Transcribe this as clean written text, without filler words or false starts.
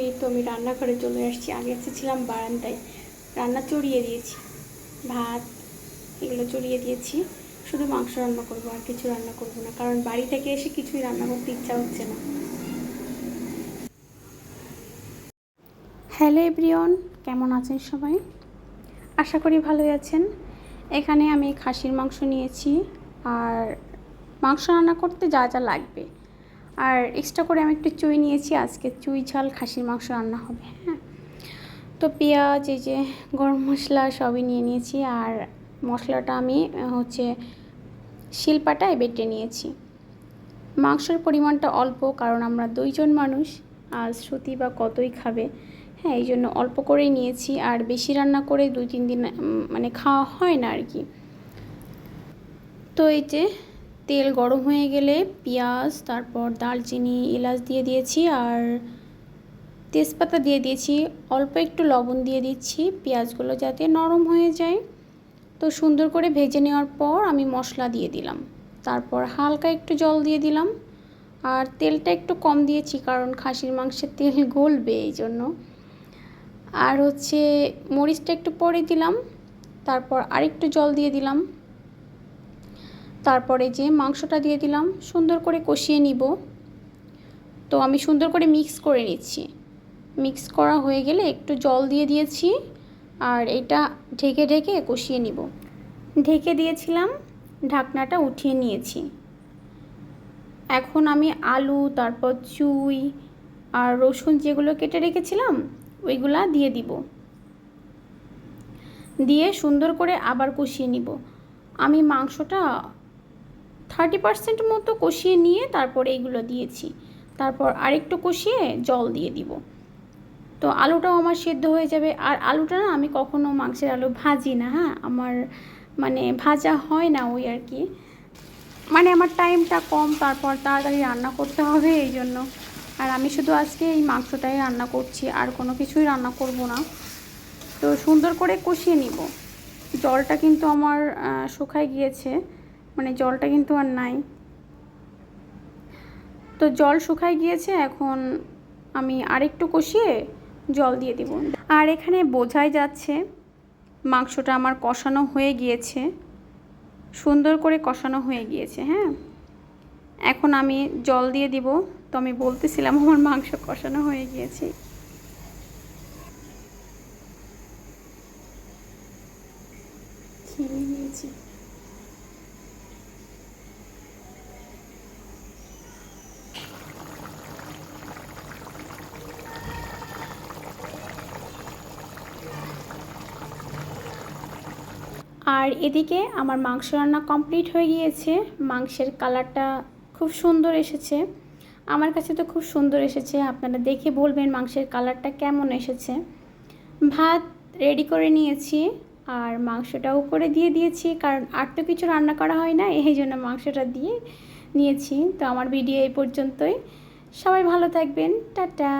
এই তো আমি রান্নাঘরে চলে আসছি। আগে এসেছিলাম বারান্দায়, রান্না চড়িয়ে দিয়েছি, ভাত এগুলো চড়িয়ে দিয়েছি। শুধু মাংস রান্না করবো, আর কিছু রান্না করবো না, কারণ বাড়ি থেকে এসে কিছুই রান্না করতে ইচ্ছা হচ্ছে না। হ্যালো এভরিওয়ান, কেমন আছেন সবাই? আশা করি ভালোই আছেন। এখানে আমি খাসির মাংস নিয়েছি, আর মাংস রান্না করতে যা যা লাগবে, আর এক্সট্রা করে আমি একটু চুই নিয়েছি। আজকে চুই ঝাল খাসির মাংস রান্না হবে। হ্যাঁ, তো পেঁয়াজ, এই যে গরম মশলা সবই নিয়ে নিয়েছি, আর মশলাটা আমি শিলপাটায় বেটে নিয়েছি। মাংসের পরিমাণটা অল্প, কারণ আমরা 2 জন মানুষ, আর শ্রুতি বা কতই খাবে। হ্যাঁ, এই জন্য অল্প করেই নিয়েছি, আর বেশি রান্না করে 2-3 দিন মানে খাওয়া হয় না আর কি। তো এই যে তেল গরম হয়ে গেলে পেঁয়াজ, তারপর দারচিনি, এলাচ দিয়ে দিয়েছি, আর তেজপাতা দিয়ে দিয়েছি। অল্প একটু লবণ দিয়ে দিচ্ছি, পেঁয়াজগুলো যাতে নরম হয়ে যায়। তো সুন্দর করে ভেজে নেওয়ার পর আমি মশলা দিয়ে দিলাম, তারপর হালকা একটু জল দিয়ে দিলাম, আর তেলটা একটু কম দিয়েছি কারণ খাসির মাংসের তেল গলবে এই জন্য। আর মরিচটা একটু পরে দিলাম, তারপর আরেকটু জল দিয়ে দিলাম, তারপরে যে মাংসটা দিয়ে দিলাম, সুন্দর করে কষিয়ে নিব। তো আমি সুন্দর করে মিক্স করে নিচ্ছি। মিক্স করা হয়ে গেলে একটু জল দিয়ে দিয়েছি, আর এটা ঢেকে ঢেকে কষিয়ে নিব। ঢেকে দিয়েছিলাম, ঢাকনাটা উঠিয়ে নিয়েছি। এখন আমি আলু, তারপর চুই আর রসুন যেগুলো কেটে রেখেছিলাম ওইগুলা দিয়ে দিব, দিয়ে সুন্দর করে আবার কষিয়ে নিব। আমি মাংসটা 30% মতো কষিয়ে নিয়ে তারপরে এইগুলো দিয়েছি, তারপর আরেকটু কষিয়ে জল দিয়ে দিব। তো আলুটাও আমার সেদ্ধ হয়ে যাবে। আর আলুটা না, আমি কখনো মাংসের আলু ভাজি না। হ্যাঁ, আমার মানে ভাজা হয় না ওই আর কি, মানে আমার টাইমটা কম, তারপর তাড়াতাড়ি রান্না করতে হবে এই জন্য। আর আমি শুধু আজকে এই মাংসটাই রান্না করছি, আর কোনো কিছুই রান্না করব না। তো সুন্দর করে কষিয়ে নিব। জলটা কিন্তু আমার শুকায় গিয়েছে, মানে জলটা কিন্তু আর নাই। তো জল শুকায় গিয়েছে, এখন আমি আরেকটু কষিয়ে জল দিয়ে দিব। আর এখানে বোঝাই যাচ্ছে মাংসটা আমার কষানো হয়ে গিয়েছে, সুন্দর করে কষানো হয়ে গিয়েছে। হ্যাঁ, এখন আমি জল দিয়ে দিব। তো আমি বলতেছিলাম আমার মাংস কষানো হয়ে গিয়েছে। খেয়ে নিয়েছি। আর এদিকে আমার মাংস রান্না কমপ্লিট হয়ে গিয়েছে। মাংসের কালারটা খুব সুন্দর এসেছে, আমার কাছে তো খুব সুন্দর এসেছে। আপনারা দেখে বলবেন মাংসের কালারটা কেমন এসেছে। ভাত রেডি করে নিয়েছি, আর মাংসটা উপরে দিয়ে দিয়েছি, কারণ আর তো কিছু রান্না করা হয় না, এই জন্য মাংসটা দিয়ে নিয়েছি। তো আমার ভিডিও এই পর্যন্তই। সবাই ভালো থাকবেন, টাটা।